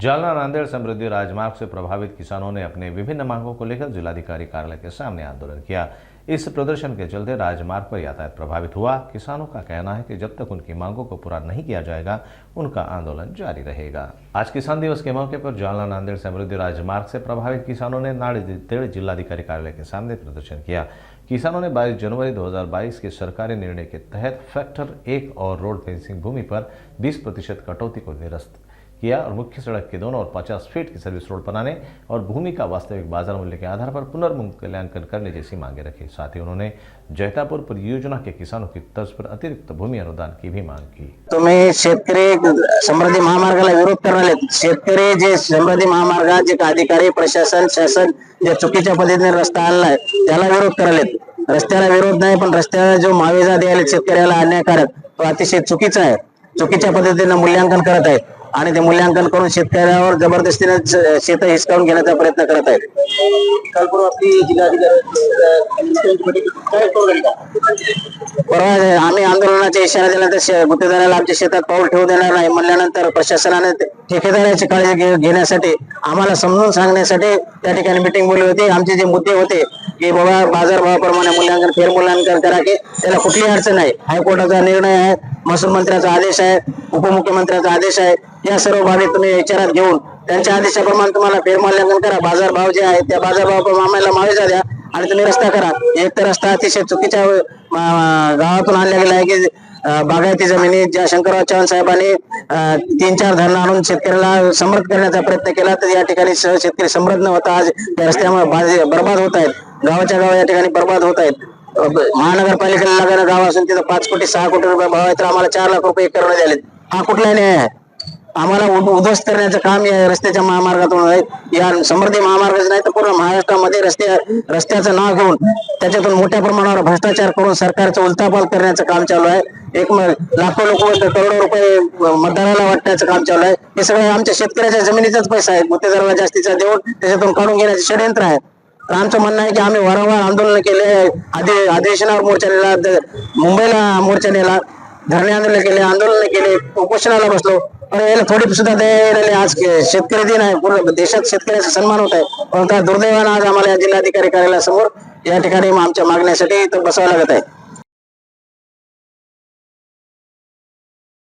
जालना नांदेड़ समृद्धि राजमार्ग से प्रभावित किसानों ने अपने विभिन्न मांगों को लेकर जिलाधिकारी कार्यालय के सामने आंदोलन किया। इस प्रदर्शन के चलते राजमार्ग पर यातायात प्रभावित हुआ। किसानों का कहना है कि जब तक उनकी मांगों को पूरा नहीं किया जाएगा उनका आंदोलन जारी रहेगा। आज किसान दिवस के मौके पर जालना नांदेड़ समृद्धि राजमार्ग से प्रभावित किसानों ने नांदेड़ जिलाधिकारी कार्यालय के सामने प्रदर्शन किया। किसानों ने 22 जनवरी 2022 के सरकारी निर्णय के तहत फैक्टर 1 और रोड फेंसिंग भूमि पर 20% कटौती को निरस्त किया और मुख्य सड़क के दोनों और 50 फीट की सर्विस रोड बनाने और भूमि का वास्तविक बाजार मूल्य के आधार पर पुनर्मूल्यांकन करने जैसी मांगे रखी। साथ ही उन्होंने जैतापुर परियोजना के किसानों की तर्ज पर अतिरिक्त भूमि अनुदान की भी मांग की। तुम्ही शेतकरी समृद्धी महामार्गाला विरोध करणारे शेतकरी जे समृद्धी महामार्गात जे अधिकारी प्रशासन शासन जे चुकीच्या पद्धतीने रस्ता आणलाय त्याला विरोध करायलेत। रस्त्याला विरोध नाही पण रस्त्याला जो मावेजा द्यायला शेतकऱ्याला अन्यायकारक तो अतिशय चुकीचा आहे। चुकीच्या पद्धतीने मूल्यांकन करत आहेत आणि ते मूल्यांकन करून शेतकऱ्यावर जबरदस्तीने शेत हिसकावून घेण्याचा प्रयत्न करत आहेत। परवा आम्ही आंदोलनाचा इशारा दिला तर गुत्तेदाराला आमच्या शेतात पाऊल ठेवू देणार नाही म्हणल्यानंतर प्रशासनाने ठेकेदाराची काळजी घेण्यासाठी आम्हाला समजून सांगण्यासाठी त्या ठिकाणी मीटिंग बोलली होती। आमचे जे मुद्दे होते की बाबा बाजारभावाप्रमाणे मूल्यांकन फेर मूल्यांकन करा की त्याला कुठलीही अडचण नाही। हायकोर्टाचा निर्णय आहे, महसूल मंत्र्याचा आदेश आहे, उपमुख्यमंत्र्याचा आदेश आहे। या सर्व बाबी तुम्ही विचारात घेऊन त्यांच्या आदेशाप्रमाणे तुम्हाला फेर मूल्यांकन करा। बाजारभाव जे आहे त्या बाजारभावाप्रमाणे आम्हाला मावेजा द्या आणि तुम्ही रस्ता करा। एक तर रस्ता अतिशय चुकीच्या गावातून आणला गेला आहे की बागायती जमिनी ज्या शंकरराव चव्हाण साहेबांनी 3-4 धरणं आणून शेतकऱ्याला समृद्ध करण्याचा प्रयत्न केला तर या ठिकाणी शेतकरी समृद्ध न होता आज त्या रस्त्यामुळे बर्बाद होत आहेत। गावाच्या गाव या ठिकाणी बर्बाद होत आहेत। महानगरपालिकेला लागणारं गाव असून तिथं 5 कोटी 6 कोटी रुपये भाव आहे तर आम्हाला 4 लाख रुपये करून द्यालेत। हा कुठला न्याय आहे? आम्हाला उद्ध्वस्त करण्याचं काम या रस्त्याच्या महामार्गातून आहे। या समृद्धी महामार्गाचं नाही तर पूर्ण महाराष्ट्रामध्ये रस्त्याचं नाव घेऊन त्याच्यातून मोठ्या प्रमाणावर भ्रष्टाचार करून सरकारचं उलथापालथ करण्याचं काम चालू आहे। लाखो लोक करोडो रुपये मतदाराला वाटण्याचं काम चालू आहे। हे सगळं आमच्या शेतकऱ्याच्या जमिनीचाच पैसा आहे। गुत्तेदाराला जास्तीचा देऊन त्याच्यातून काढून घेण्याचे षडयंत्र आहे। आमचं म्हणणं आहे की आम्ही वारंवार आंदोलन केले, अधिवेशनावर मोर्चा नेला, मुंबईला मोर्चा नेला, धरणे आंदोलन केले, उपोषणाला बसलो पण याला थोडी सुद्धा दया। आज शेतकरी दिन आहे, पूर्ण देशात शेतकऱ्याचा सन्मान होत आहे पण त्या दुर्दैवानं आज आम्हाला जिल्हाधिकारी कार्यालयासमोर या ठिकाणी आमच्या मागण्यासाठी इथं बसावं लागत आहे।